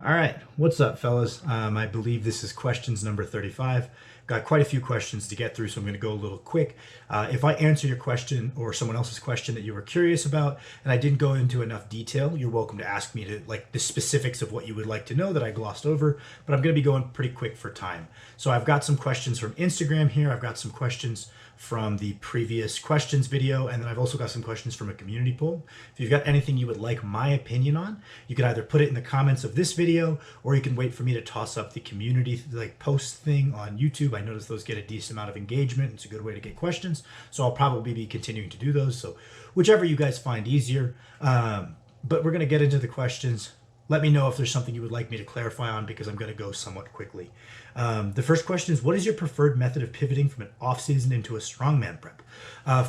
All right, what's up, fellas? I believe this is questions number 35. Got quite a few questions to get through, so I'm going to go a little quick. If I answer your question or someone else's question that you were curious about and I didn't go into enough detail, you're welcome to ask me to like the specifics of what you would like to know that I glossed over, but I'm going to be going pretty quick for time. So I've got some questions from Instagram here. I've got some questions from the previous questions video, and then I've also got some questions from a community poll. If you've got anything you would like my opinion on, you can either put it in the comments of this video, or you can wait for me to toss up the community like post thing on YouTube. I notice those get a decent amount of engagement. It's a good way to get questions, so I'll probably be continuing to do those. So whichever you guys find easier. But we're going to get into the questions. Let me know if there's something you would like me to clarify on, because I'm going to go somewhat quickly. The first question is, what is your preferred method of pivoting from an off-season into a strongman prep?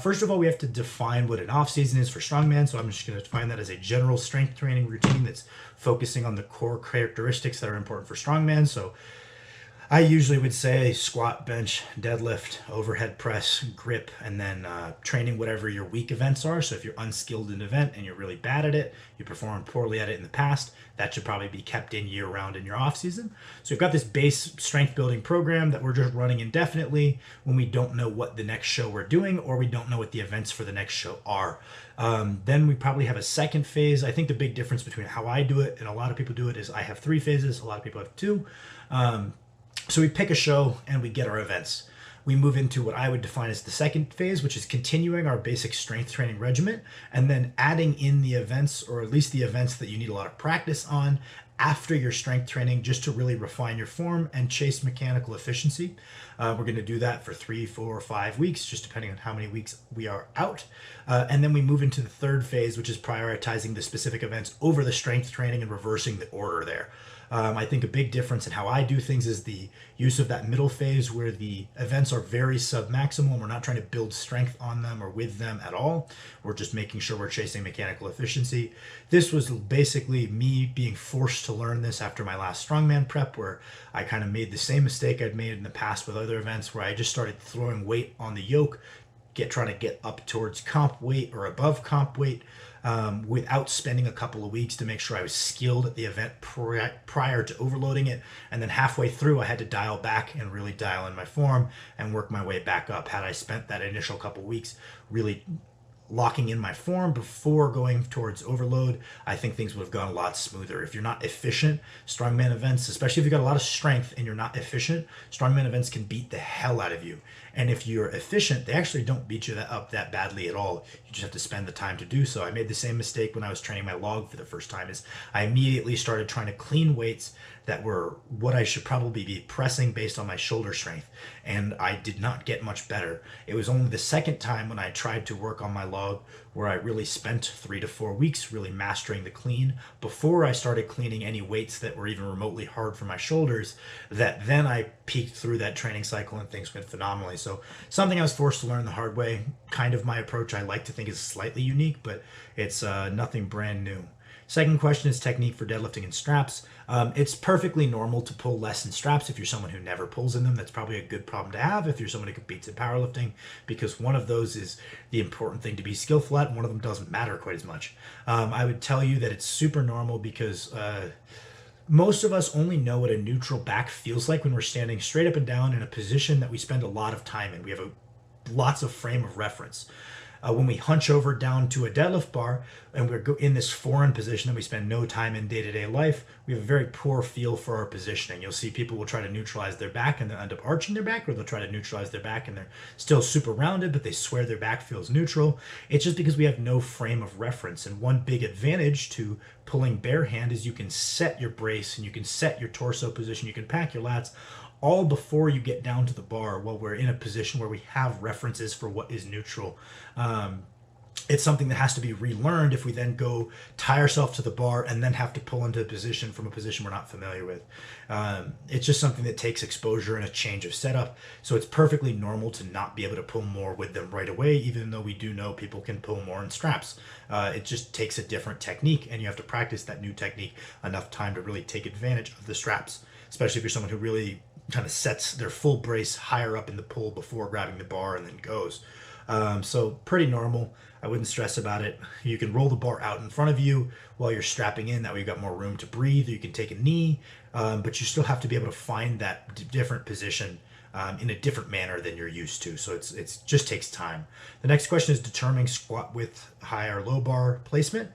First of all, we have to define what an off-season is for strongman, so I'm just going to define that as a general strength training routine that's focusing on the core characteristics that are important for strongman. So I usually would say squat, bench, deadlift, overhead press, grip, and then training whatever your weak events are. So if you're unskilled in an event and you're really bad at it, you performed poorly at it in the past, that should probably be kept in year round in your off season. So we've got this base strength building program that we're just running indefinitely when we don't know what the next show we're doing, or we don't know what the events for the next show are. Then we probably have a second phase. I think the big difference between how I do it and a lot of people do it is I have 3 phases. A lot of people have 2. So we pick a show and we get our events. We move into what I would define as the second phase, which is continuing our basic strength training regimen and then adding in the events, or at least the events that you need a lot of practice on after your strength training, just to really refine your form and chase mechanical efficiency. We're going to do that for 3, 4, 5 weeks, just depending on how many weeks we are out. And then we move into the third phase, which is prioritizing the specific events over the strength training and reversing the order there. I think a big difference in how I do things is the use of that middle phase, where the events are very sub-maximal and we're not trying to build strength on them or with them at all. We're just making sure we're chasing mechanical efficiency. This was basically me being forced to learn this after my last strongman prep, where I kind of made the same mistake I'd made in the past with other events, where I just started throwing weight on the yoke, trying to get up towards comp weight or above comp weight, without spending a couple of weeks to make sure I was skilled at the event prior to overloading it. And then halfway through, I had to dial back and really dial in my form and work my way back up. Had I spent that initial couple of weeks really locking in my form before going towards overload, I think things would have gone a lot smoother. If you're not efficient, strongman events, especially if you've got a lot of strength and you're not efficient, strongman events can beat the hell out of you. And if you're efficient, they actually don't beat you up that badly at all. You just have to spend the time to do so. I made the same mistake when I was training my log for the first time. Is I immediately started trying to clean weights that were what I should probably be pressing based on my shoulder strength, and I did not get much better. It was only the second time when I tried to work on my log where I really spent 3 to 4 weeks really mastering the clean before I started cleaning any weights that were even remotely hard for my shoulders, that then I peaked through that training cycle and things went phenomenally. So something I was forced to learn the hard way. Kind of my approach, I like to think, is slightly unique, but it's nothing brand new. Second question is technique for deadlifting in straps. It's perfectly normal to pull less in straps if you're someone who never pulls in them. That's probably a good problem to have if you're someone who competes in powerlifting, because one of those is the important thing to be skillful at, and one of them doesn't matter quite as much. I would tell you that it's super normal, because most of us only know what a neutral back feels like when we're standing straight up and down in a position that we spend a lot of time in. We have lots of frame of reference. When we hunch over down to a deadlift bar and we're in this foreign position that we spend no time in day-to-day life, we have a very poor feel for our positioning. You'll see people will try to neutralize their back and they'll end up arching their back, or they'll try to neutralize their back and they're still super rounded, but they swear their back feels neutral. It's just because we have no frame of reference. And one big advantage to pulling bare hand is you can set your brace and you can set your torso position, you can pack your lats all before you get down to the bar, while we're in a position where we have references for what is neutral. It's something that has to be relearned if we then go tie ourselves to the bar and then have to pull into a position from a position we're not familiar with. It's just something that takes exposure and a change of setup. So it's perfectly normal to not be able to pull more with them right away, even though we do know people can pull more in straps. It just takes a different technique, and you have to practice that new technique enough time to really take advantage of the straps, especially if you're someone who really kind of sets their full brace higher up in the pull before grabbing the bar and then goes. So pretty normal. I wouldn't stress about it. You can roll the bar out in front of you while you're strapping in. That way you've got more room to breathe. You can take a knee, but you still have to be able to find that different position in a different manner than you're used to. So it's just takes time. The next question is determining squat width, high or low bar placement.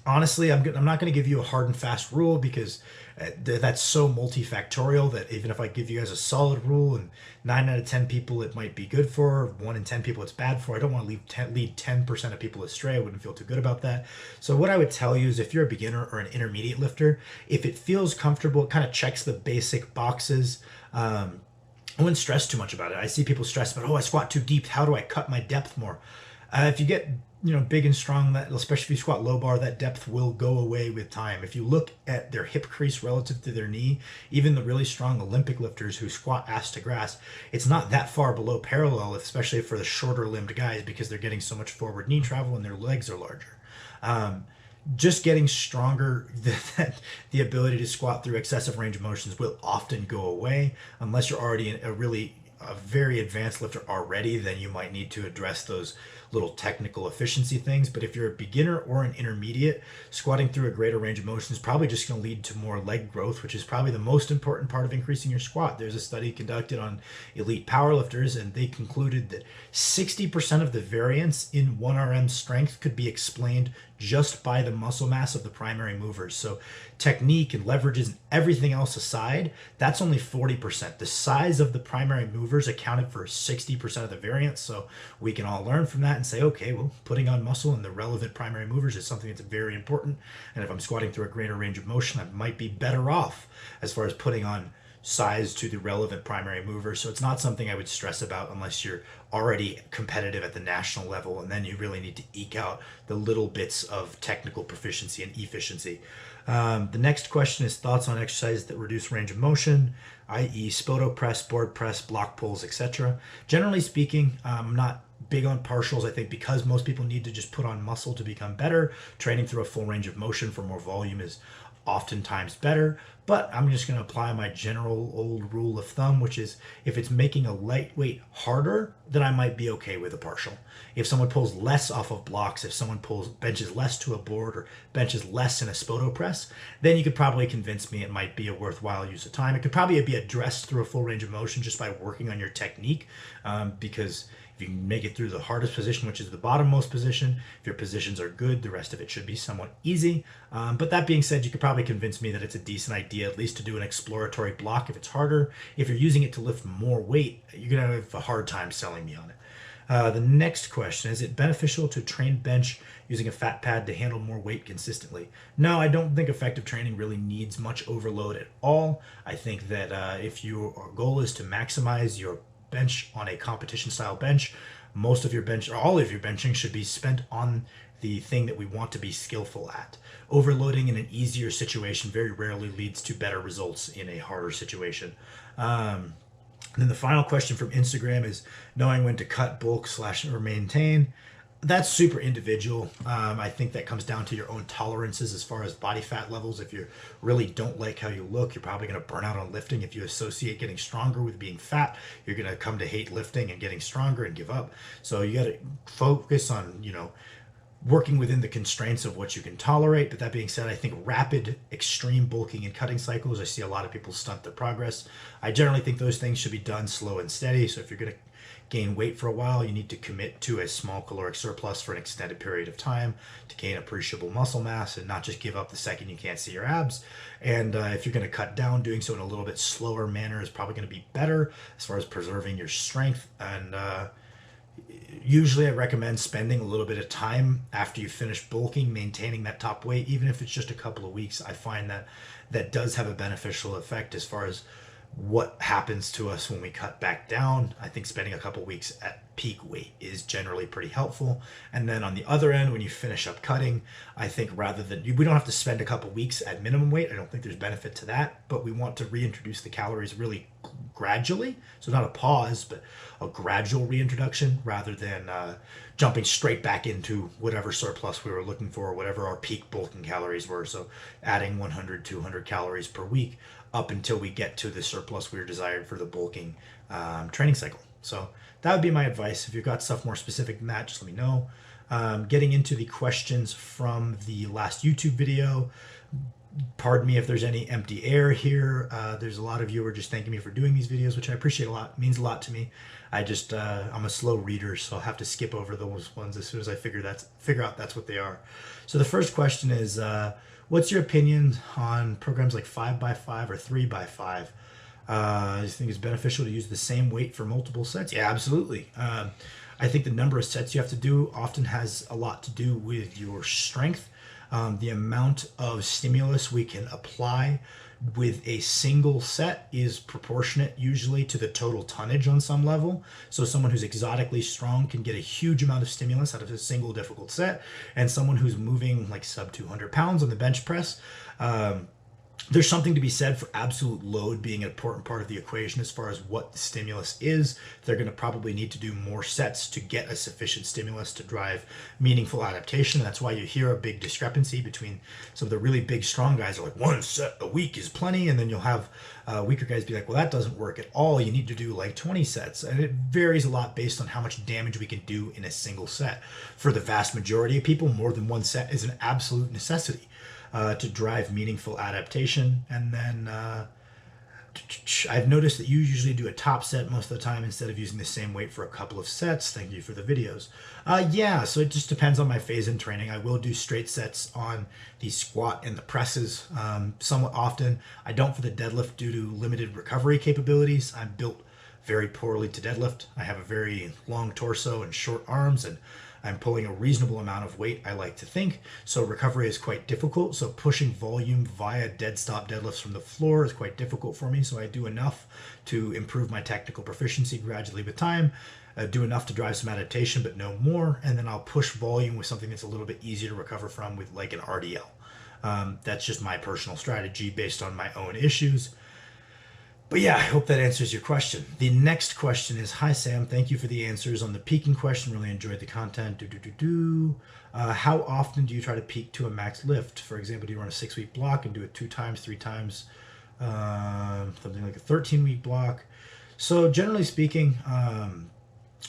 Honestly, I'm not going to give you a hard and fast rule because that's so multifactorial that even if I give you guys a solid rule and 9 out of 10 people it might be good for, 1 in 10 people it's bad for, I don't want to lead 10% of people astray. I wouldn't feel too good about that. So what I would tell you is if you're a beginner or an intermediate lifter, if it feels comfortable, it kind of checks the basic boxes. I wouldn't stress too much about it. I see people stress about, oh, I squat too deep. How do I cut my depth more? If you get big and strong, that especially if you squat low bar, that depth will go away with time. If you look at their hip crease relative to their knee, even the really strong Olympic lifters who squat ass to grass, it's not that far below parallel, especially for the shorter limbed guys, because they're getting so much forward knee travel and their legs are larger. Just getting stronger, the ability to squat through excessive range of motions will often go away unless you're already a very advanced lifter already. Then you might need to address those little technical efficiency things. But if you're a beginner or an intermediate, squatting through a greater range of motion is probably just going to lead to more leg growth, which is probably the most important part of increasing your squat. There's a study conducted on elite powerlifters, and they concluded that 60% of the variance in 1RM strength could be explained just by the muscle mass of the primary movers. So technique and leverages and everything else aside, that's only 40%. The size of the primary movers accounted for 60% of the variance. So we can all learn from that and say, okay, well, putting on muscle in the relevant primary movers is something that's very important. And if I'm squatting through a greater range of motion, I might be better off as far as putting on size to the relevant primary mover. So it's not something I would stress about unless you're already competitive at the national level, and then you really need to eke out the little bits of technical proficiency and efficiency. The next question is thoughts on exercises that reduce range of motion, i.e. spoto press, board press, block pulls, etc. Generally speaking, I'm not big on partials. I think because most people need to just put on muscle to become better, training through a full range of motion for more volume is oftentimes better. But I'm just going to apply my general old rule of thumb, which is if it's making a lightweight harder, then I might be okay with a partial. If someone pulls less off of blocks, if someone benches less to a board or benches less in a spoto press, then you could probably convince me it might be a worthwhile use of time. It could probably be addressed through a full range of motion just by working on your technique, because if you can make it through the hardest position, which is the bottommost position, if your positions are good, the rest of it should be somewhat easy. But that being said, you could probably convince me that it's a decent idea, at least to do an exploratory block if it's harder. If you're using it to lift more weight, you're going to have a hard time selling me on it. The next question, is it beneficial to train bench using a fat pad to handle more weight consistently? No, I don't think effective training really needs much overload at all. I think that if your goal is to maximize your bench on a competition style bench, most of your bench or all of your benching should be spent on the thing that we want to be skillful at. Overloading in an easier situation very rarely leads to better results in a harder situation. Then the final question from Instagram is knowing when to cut, bulk / or maintain. That's super individual. I think that comes down to your own tolerances as far as body fat levels. If you really don't like how you look, you're probably going to burn out on lifting. If you associate getting stronger with being fat, you're going to come to hate lifting and getting stronger and give up. So you got to focus on, working within the constraints of what you can tolerate. But that being said, I think rapid, extreme bulking and cutting cycles, I see a lot of people stunt their progress. I generally think those things should be done slow and steady. So if you're going to gain weight for a while, you need to commit to a small caloric surplus for an extended period of time to gain appreciable muscle mass and not just give up the second you can't see your abs. And if you're going to cut down, doing so in a little bit slower manner is probably going to be better as far as preserving your strength. And usually I recommend spending a little bit of time after you finish bulking, maintaining that top weight, even if it's just a couple of weeks. I find that does have a beneficial effect as far as what happens to us when we cut back down. I think spending a couple weeks at peak weight is generally pretty helpful. And then on the other end, when you finish up cutting, I think rather than, we don't have to spend a couple weeks at minimum weight. I don't think there's benefit to that, but we want to reintroduce the calories really gradually. So not a pause, but a gradual reintroduction rather than jumping straight back into whatever surplus we were looking for, whatever our peak bulking calories were. So adding 100, 200 calories per week up until we get to the surplus we were desired for the bulking training cycle. So that would be my advice. If you've got stuff more specific than that, just let me know. Getting into the questions from the last YouTube video. Pardon me if there's any empty air here. There's a lot of you who are just thanking me for doing these videos, which I appreciate a lot. It means a lot to me. I'm a slow reader, so I'll have to skip over those ones as soon as I figure out that's what they are. So the first question is, what's your opinion on programs like 5x5 or 3x5? Do you think it's beneficial to use the same weight for multiple sets? Yeah, absolutely. I think the number of sets you have to do often has a lot to do with your strength. The amount of stimulus we can apply with a single set is proportionate usually to the total tonnage on some level. So someone who's exotically strong can get a huge amount of stimulus out of a single difficult set, and someone who's moving like sub 200 pounds on the bench press, there's something to be said for absolute load being an important part of the equation as far as what the stimulus is. They're going to probably need to do more sets to get a sufficient stimulus to drive meaningful adaptation. That's why you hear a big discrepancy between some of the really big, strong guys are like, 1 set a week is plenty. And then you'll have weaker guys be like, well, that doesn't work at all. You need to do like 20 sets. And it varies a lot based on how much damage we can do in a single set. For the vast majority of people, more than 1 set is an absolute necessity. To drive meaningful adaptation. And then I've noticed that you usually do a top set most of the time instead of using the same weight for a couple of sets. Thank you for the videos. Yeah, so it just depends on my phase in training. I will do straight sets on the squat and the presses somewhat often. I don't for the deadlift due to limited recovery capabilities. I'm built very poorly to deadlift. I have a very long torso and short arms, and I'm pulling a reasonable amount of weight, I like to think, so recovery is quite difficult. So pushing volume via dead stop deadlifts from the floor is quite difficult for me. So I do enough to improve my technical proficiency gradually with time, do enough to drive some adaptation, but no more. And then I'll push volume with something that's a little bit easier to recover from with like an RDL. That's just my personal strategy based on my own issues. But yeah, I hope that answers your question. The next question is, hi Sam, thank you for the answers on the peaking question. Really enjoyed the content. How often do you try to peak to a max lift? For example, do you run a 6-week block and do it 2 times, 3 times, something like a 13-week block? So generally speaking,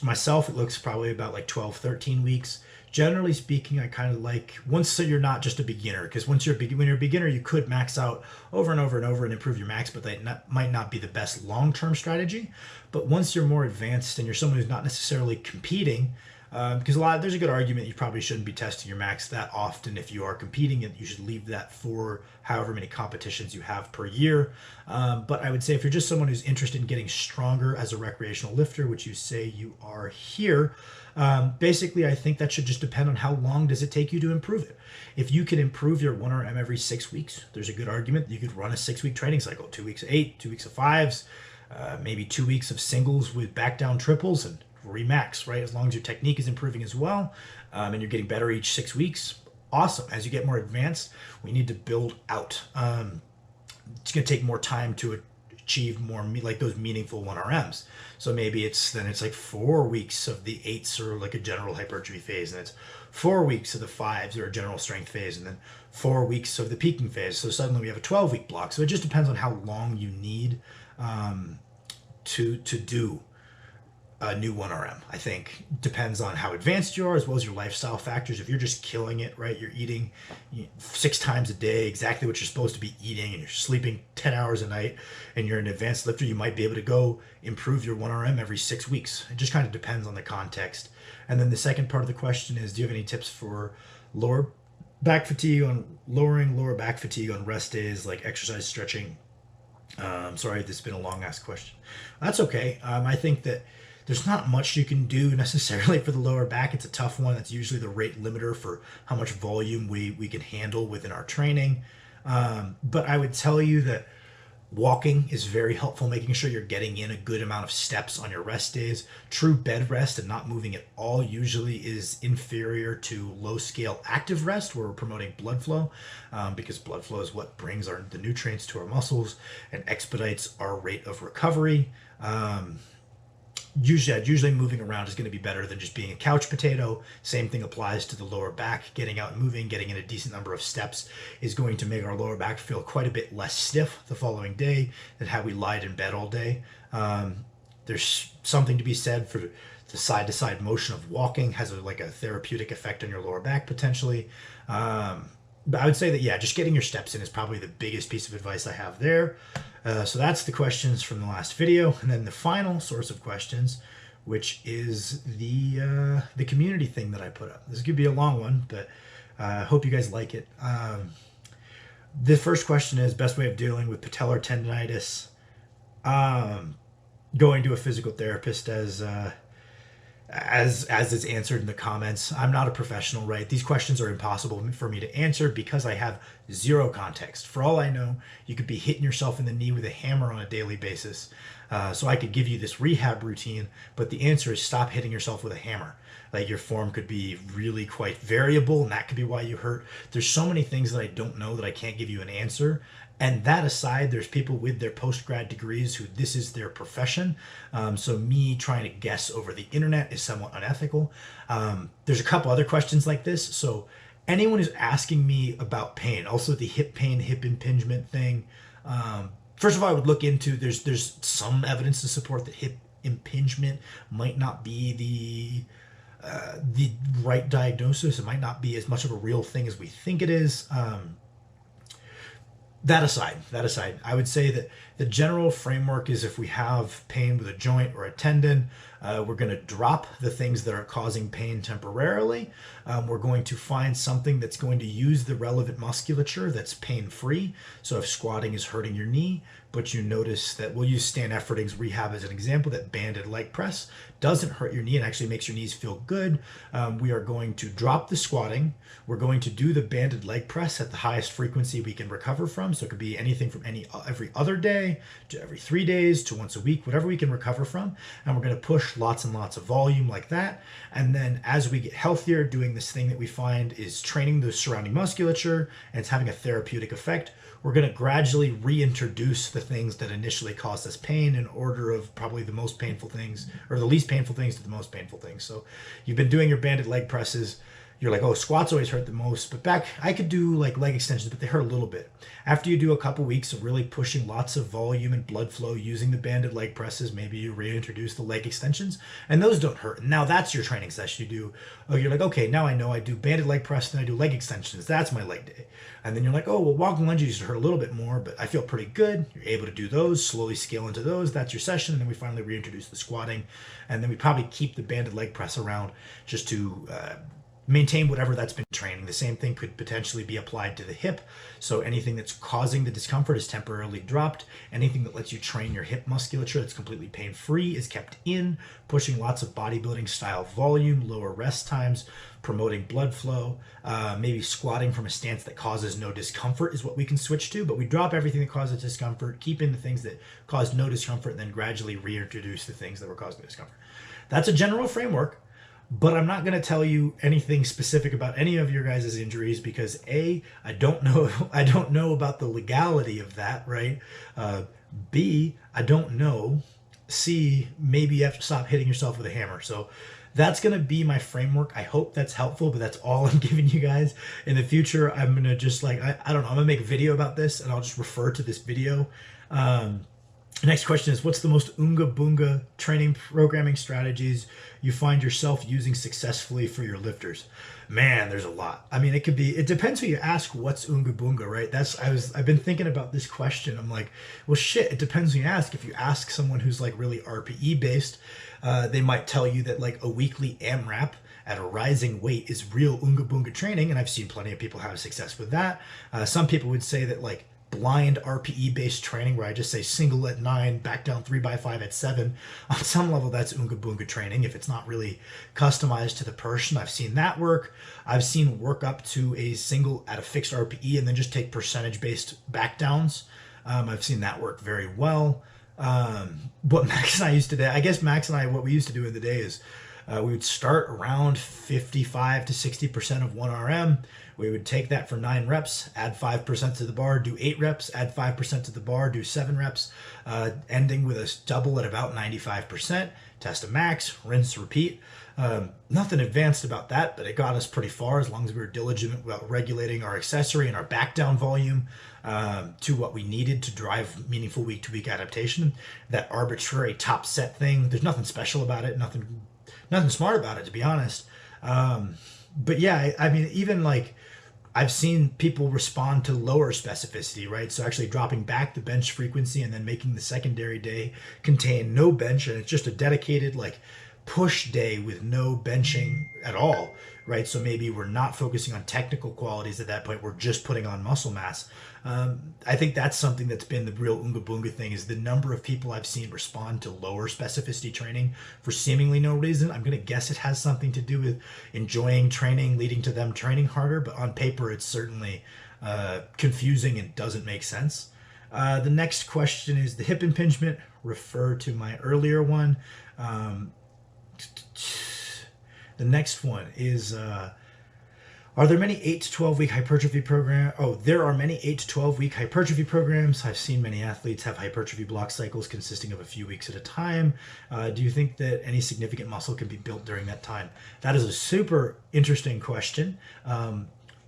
myself, it looks probably about like 12, 13 weeks. Generally speaking, I kind of like, once so you're not just a beginner, because when you're a beginner, you could max out over and over and over and improve your max, but that might not be the best long-term strategy. But once you're more advanced and you're someone who's not necessarily competing, because there's a good argument you probably shouldn't be testing your max that often if you are competing, and you should leave that for however many competitions you have per year. But I would say if you're just someone who's interested in getting stronger as a recreational lifter, which you say you are here, basically I think that should just depend on how long does it take you to improve it. If you can improve your 1RM every 6 weeks, there's a good argument that you could run a 6-week training cycle, 2 weeks of 8, 2 weeks of 5s, maybe 2 weeks of singles with back down triples, and remax, right? As long as your technique is improving as well, and you're getting better each 6 weeks, awesome. As you get more advanced, we need to build out. It's going to take more time to achieve more like those meaningful 1RMs. So maybe it's like 4 weeks of the 8s or like a general hypertrophy phase, and it's 4 weeks of the 5s or a general strength phase, and then 4 weeks of the peaking phase. So suddenly we have a 12-week block. So it just depends on how long you need to do a new 1RM. I think depends on how advanced you are, as well as your lifestyle factors. If you're just killing it, right, you're eating 6 times a day, exactly what you're supposed to be eating, and you're sleeping 10 hours a night, and you're an advanced lifter, you might be able to go improve your 1RM every 6 weeks. It just kind of depends on the context. And then the second part of the question is, do you have any tips for lowering lower back fatigue on rest days, like exercise, stretching? Sorry, this has been a long ass question. That's okay. I think that there's not much you can do necessarily for the lower back. It's a tough one. That's usually the rate limiter for how much volume we can handle within our training. But I would tell you that walking is very helpful, making sure you're getting in a good amount of steps on your rest days. True bed rest and not moving at all usually is inferior to low scale active rest, where we're promoting blood flow, because blood flow is what brings the nutrients to our muscles and expedites our rate of recovery. Usually moving around is going to be better than just being a couch potato. Same thing applies to the lower back. Getting out and moving, getting in a decent number of steps is going to make our lower back feel quite a bit less stiff the following day than had we lied in bed all day. There's something to be said for the side-to-side motion of walking, has like a therapeutic effect on your lower back potentially. But I would say that, yeah, just getting your steps in is probably the biggest piece of advice I have there. So that's the questions from the last video. And then the final source of questions, which is the community thing that I put up. This could be a long one, but I hope you guys like it. The first question is, best way of dealing with patellar tendonitis. Going to a physical therapist, as is answered in the comments. I'm not a professional, right? These questions are impossible for me to answer because I have zero context. For all I know, you could be hitting yourself in the knee with a hammer on a daily basis. So I could give you this rehab routine, but the answer is stop hitting yourself with a hammer. Like, your form could be really quite variable, and that could be why you hurt. There's so many things that I don't know that I can't give you an answer. And that aside, there's people with their post-grad degrees who this is their profession. So me trying to guess over the internet is somewhat unethical. There's a couple other questions like this. So anyone who's asking me about pain, also the hip pain, hip impingement thing. First of all, I would look into, there's some evidence to support that hip impingement might not be the right diagnosis. It might not be as much of a real thing as we think it is. That aside, I would say that the general framework is, if we have pain with a joint or a tendon, we're going to drop the things that are causing pain temporarily. We're going to find something that's going to use the relevant musculature that's pain-free. So if squatting is hurting your knee, but you notice that, we'll use Stan Efferding's rehab as an example, that banded leg press doesn't hurt your knee and actually makes your knees feel good. We are going to drop the squatting. We're going to do the banded leg press at the highest frequency we can recover from. So it could be anything from every other day to every 3 days to once a week, whatever we can recover from. And we're going to push lots and lots of volume like that. And then as we get healthier, doing this thing that we find is training the surrounding musculature, and it's having a therapeutic effect. We're going to gradually reintroduce the things that initially caused us pain in order of probably the most painful things, or the least painful things to the most painful things. So you've been doing your banded leg presses. You're like, oh, squats always hurt the most, but back, I could do like leg extensions, but they hurt a little bit. After you do a couple weeks of really pushing lots of volume and blood flow using the banded leg presses, maybe you reintroduce the leg extensions, and those don't hurt. And now that's your training session. You're like, okay, now I know I do banded leg press and I do leg extensions. That's my leg day. And then you're like, oh, well, walking lunges used to hurt a little bit more, but I feel pretty good. You're able to do those, slowly scale into those. That's your session. And then we finally reintroduce the squatting. And then we probably keep the banded leg press around just to maintain whatever that's been training. The same thing could potentially be applied to the hip. So anything that's causing the discomfort is temporarily dropped. Anything that lets you train your hip musculature that's completely pain-free is kept in, pushing lots of bodybuilding style volume, lower rest times, promoting blood flow. Maybe squatting from a stance that causes no discomfort is what we can switch to, but we drop everything that causes discomfort, keep in the things that cause no discomfort, and then gradually reintroduce the things that were causing discomfort. That's a general framework. But I'm not going to tell you anything specific about any of your guys' injuries because A, I don't know about the legality of that, right? B, I don't know. C, maybe you have to stop hitting yourself with a hammer. So that's going to be my framework. I hope that's helpful, but that's all I'm giving you guys. In the future, I'm going to just like, I don't know, I'm going to make a video about this and I'll just refer to this video. The next question is, what's the most Oonga Boonga training programming strategies you find yourself using successfully for your lifters? Man, there's a lot. I mean, it depends who you ask what's Oonga Boonga, right? I've been thinking about this question. I'm like, well, shit, it depends who you ask. If you ask someone who's like really RPE based, they might tell you that like a weekly AMRAP at a rising weight is real Oonga Boonga training. And I've seen plenty of people have success with that. Some people would say that like blind RPE based training where I just say single at 9, back down 3x5 at 7. On some level, that's Oonga Boonga training. If it's not really customized to the person, I've seen that work. I've seen work up to a single at a fixed RPE and then just take percentage based back downs. I've seen that work very well. What Max and I used to do, I guess Max and I, what we used to do in the day is We would start around 55 to 60% of 1 RM. We would take that for 9 reps, add 5% to the bar, do 8 reps, add 5% to the bar, do 7 reps, ending with a double at about 95%, test a max, rinse, repeat. Nothing advanced about that, but it got us pretty far as long as we were diligent about regulating our accessory and our back down volume to what we needed to drive meaningful week-to-week adaptation. That arbitrary top set thing, there's nothing special about it, nothing smart about it, to be honest. But yeah, I mean, even like I've seen people respond to lower specificity, right? So actually dropping back the bench frequency and then making the secondary day contain no bench, and it's just a dedicated like push day with no benching at all, right? So maybe we're not focusing on technical qualities at that point, we're just putting on muscle mass. I think that's something that's been the real Oonga Boonga thing, is the number of people I've seen respond to lower specificity training for seemingly no reason. I'm going to guess it has something to do with enjoying training, leading to them training harder, but on paper it's certainly confusing and doesn't make sense. The next question is the hip impingement. Refer to my earlier one. The next one is, are there many 8 to 12 week hypertrophy programs? Oh, there are many 8 to 12 week hypertrophy programs. I've seen many athletes have hypertrophy block cycles consisting of a few weeks at a time. Do you think that any significant muscle can be built during that time? That is a super interesting question.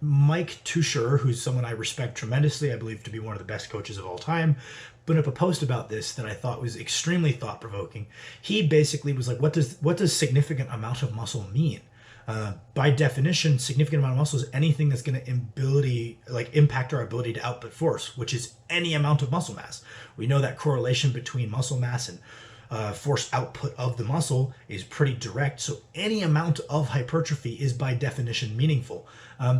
Mike Tusher, who's someone I respect tremendously, I believe to be one of the best coaches of all time, put up a post about this that I thought was extremely thought-provoking. He basically was like, what does significant amount of muscle mean? By definition, significant amount of muscle is anything that's going to impact our ability to output force, which is any amount of muscle mass. We know that correlation between muscle mass and force output of the muscle is pretty direct. So any amount of hypertrophy is by definition meaningful.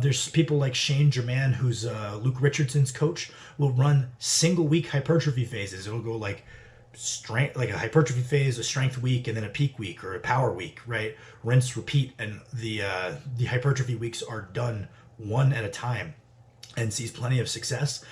There's people like Shane German, who's Luke Richardson's coach, will run single week hypertrophy phases. It'll go like strength, like a hypertrophy phase, a strength week, and then a peak week or a power week, right? Rinse, repeat, and the hypertrophy weeks are done one at a time, and sees plenty of success.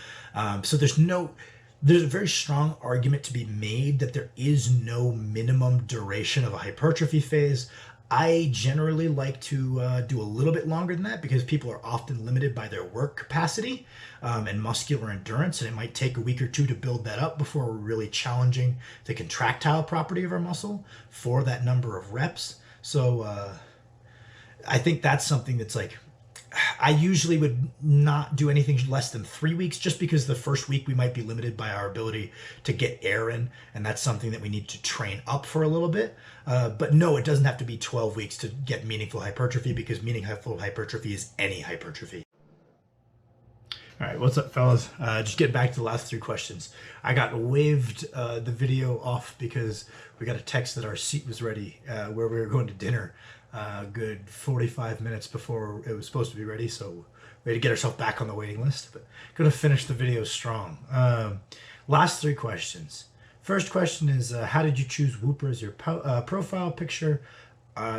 So there's a very strong argument to be made that there is no minimum duration of a hypertrophy phase. I generally like to do a little bit longer than that because people are often limited by their work capacity and muscular endurance, and it might take a week or two to build that up before we're really challenging the contractile property of our muscle for that number of reps. So I think that's something that's like, I usually would not do anything less than 3 weeks, just because the first week we might be limited by our ability to get air in, and that's something that we need to train up for a little bit. But no, it doesn't have to be 12 weeks to get meaningful hypertrophy, because meaningful hypertrophy is any hypertrophy. All right, what's up, fellas? Just getting back to the last 3 questions. I got waved the video off because we got a text that our seat was ready where we were going to dinner. Good 45 minutes before it was supposed to be ready, so we had to get ourselves back on the waiting list, but gonna finish the video strong. Last 3 questions. First question is, how did you choose Wooper as your profile picture?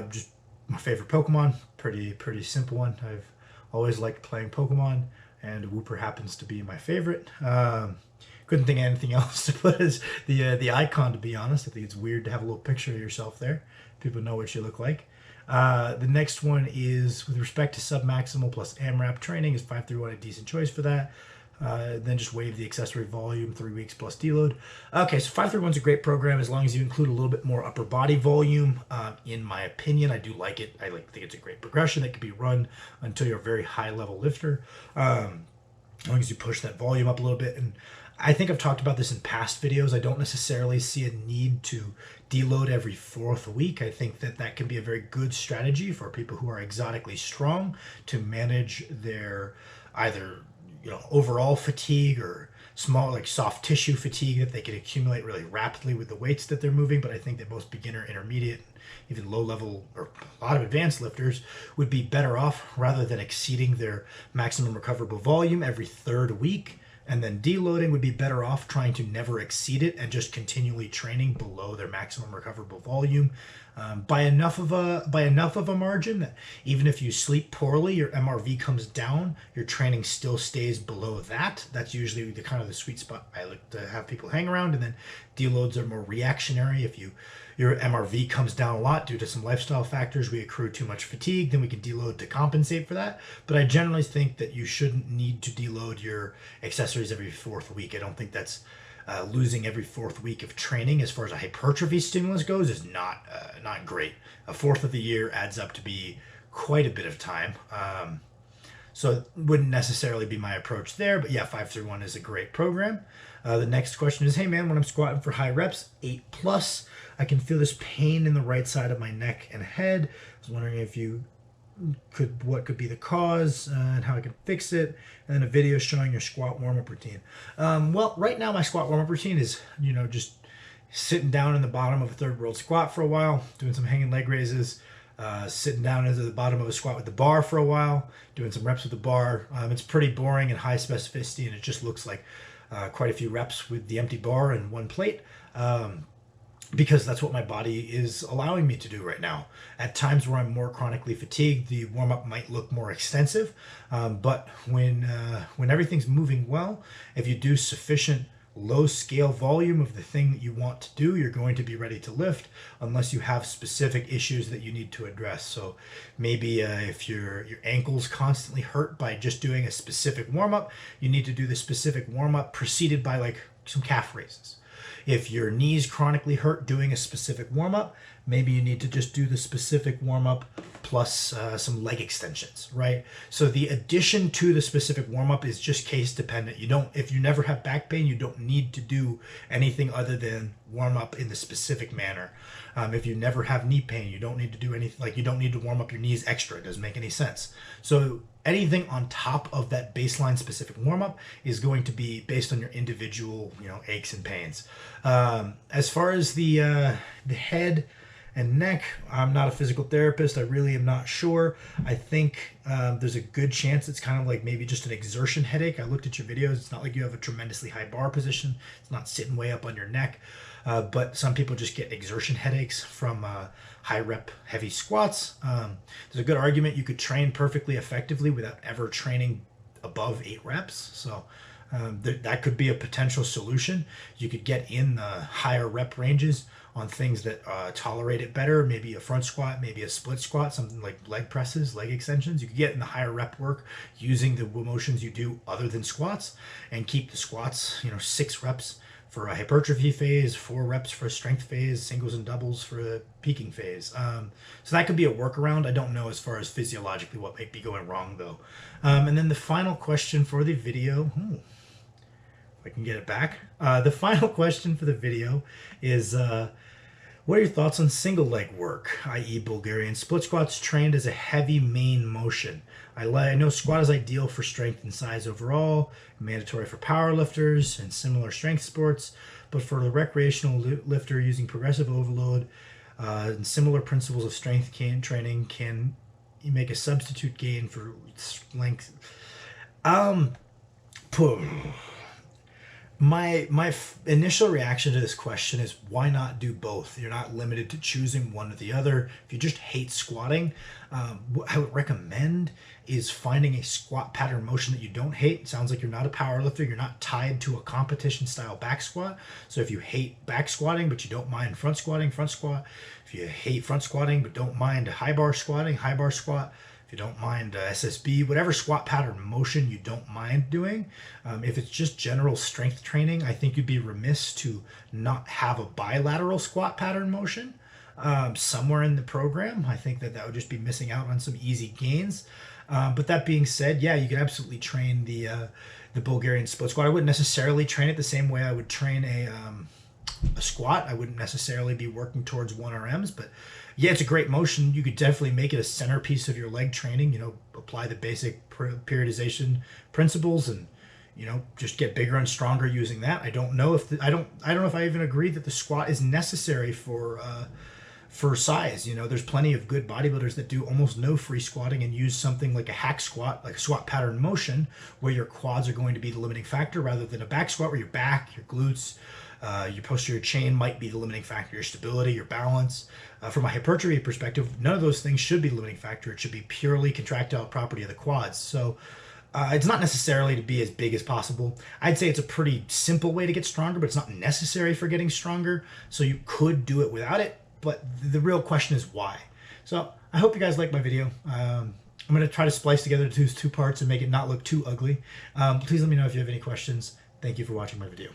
Just my favorite Pokemon, pretty simple one. I've always liked playing Pokemon, and Wooper happens to be my favorite. Couldn't think of anything else to put as the icon, to be honest. I think it's weird to have a little picture of yourself there. People know what you look like. The next one is, with respect to submaximal plus AMRAP training, is 531 a decent choice for that? Then just waive the accessory volume, 3 weeks plus deload. Okay, so 531 is a great program as long as you include a little bit more upper body volume. In my opinion, I do like it. I think it's a great progression that can be run until you're a very high level lifter. As long as you push that volume up a little bit. And I think I've talked about this in past videos. I don't necessarily see a need to deload every 4th week. I think that can be a very good strategy for people who are exotically strong to manage their either overall fatigue or small, like soft tissue fatigue that they can accumulate really rapidly with the weights that they're moving. But I think that most beginner, intermediate, even low level, or a lot of advanced lifters would be better off, rather than exceeding their maximum recoverable volume every 3rd week, and then deloading, would be better off trying to never exceed it and just continually training below their maximum recoverable volume by enough of a margin that even if you sleep poorly, your MRV comes down, your training still stays below that. That's usually the kind of the sweet spot I like to have people hang around. And then deloads are more reactionary. If your MRV comes down a lot due to some lifestyle factors. We accrue too much fatigue, then we can deload to compensate for that. But I generally think that you shouldn't need to deload your accessories every fourth week. I don't think that's losing every fourth week of training as far as a hypertrophy stimulus goes is not great. A fourth of the year adds up to be quite a bit of time. So it wouldn't necessarily be my approach there, but yeah, 531 is a great program. The next question is, hey man, when I'm squatting for high reps, 8+, I can feel this pain in the right side of my neck and head. I was wondering if what could be the cause and how I can fix it, and then a video showing your squat warm-up routine. Well, right now my squat warm-up routine is, just sitting down in the bottom of a third world squat for a while, doing some hanging leg raises, sitting down into the bottom of a squat with the bar for a while, doing some reps with the bar. It's pretty boring and high specificity, and it just looks like quite a few reps with the empty bar and one plate. Because that's what my body is allowing me to do right now. At times where I'm more chronically fatigued, the warm-up might look more extensive, but when everything's moving well, if you do sufficient low scale volume of the thing that you want to do, you're going to be ready to lift, unless you have specific issues that you need to address. So maybe if your ankles constantly hurt by just doing a specific warm-up, you need to do the specific warm-up preceded by like some calf raises. If your knees chronically hurt doing a specific warm-up, maybe you need to just do the specific warm-up plus some leg extensions, right? So the addition to the specific warm-up is just case dependent. If you never have back pain, you don't need to do anything other than warm up in the specific manner. If you never have knee pain, you don't need to do anything, like you don't need to warm up your knees extra. It doesn't make any sense. So anything on top of that baseline specific warm-up is going to be based on your individual, aches and pains. As far as the head and neck, I'm not a physical therapist. I really am not sure. I think there's a good chance it's kind of like maybe just an exertion headache. I looked at your videos. It's not like you have a tremendously high bar position. It's not sitting way up on your neck. But some people just get exertion headaches from high rep heavy squats. There's a good argument you could train perfectly effectively without ever training above 8 reps. So that could be a potential solution. You could get in the higher rep ranges on things that tolerate it better, maybe a front squat, maybe a split squat, something like leg presses, leg extensions. You could get in the higher rep work using the motions you do other than squats, and keep the squats, 6 reps for a hypertrophy phase, 4 reps for a strength phase, singles and doubles for a peaking phase. So that could be a workaround. I don't know as far as physiologically what might be going wrong though. And then the final question for the video, if I can get it back. The final question for the video is, what are your thoughts on single leg work, i.e. Bulgarian split squats trained as a heavy main motion? I know squat is ideal for strength and size overall, mandatory for powerlifters and similar strength sports, but for the recreational lifter using progressive overload and similar principles of strength training, can you make a substitute gain for length? My initial reaction to this question is, why not do both? You're not limited to choosing one or the other. If you just hate squatting, what I would recommend is finding a squat pattern motion that you don't hate. It sounds like you're not a power lifter. You're not tied to a competition style back squat. So if you hate back squatting, but you don't mind front squatting, front squat. If you hate front squatting, but don't mind high bar squatting, high bar squat. If you don't mind SSB, whatever squat pattern motion you don't mind doing. If it's just general strength training, I think you'd be remiss to not have a bilateral squat pattern motion somewhere in the program. I think that would just be missing out on some easy gains. But that being said, yeah, you can absolutely train the Bulgarian split squat. I wouldn't necessarily train it the same way I would train a squat. I wouldn't necessarily be working towards 1RMs, but yeah, it's a great motion. You could definitely make it a centerpiece of your leg training, apply the basic periodization principles and, just get bigger and stronger using that. I don't know if I don't know if I even agree that the squat is necessary for size. There's plenty of good bodybuilders that do almost no free squatting and use something like a hack squat, like a squat pattern motion, where your quads are going to be the limiting factor rather than a back squat where your back, your glutes, your posterior chain might be the limiting factor, your stability, your balance. From a hypertrophy perspective, none of those things should be the limiting factor. It should be purely contractile property of the quads. So it's not necessarily to be as big as possible. I'd say it's a pretty simple way to get stronger, but it's not necessary for getting stronger. So you could do it without it. but the real question is why. So I hope you guys like my video. I'm going to try to splice together two parts and make it not look too ugly. Please let me know if you have any questions. Thank you for watching my video.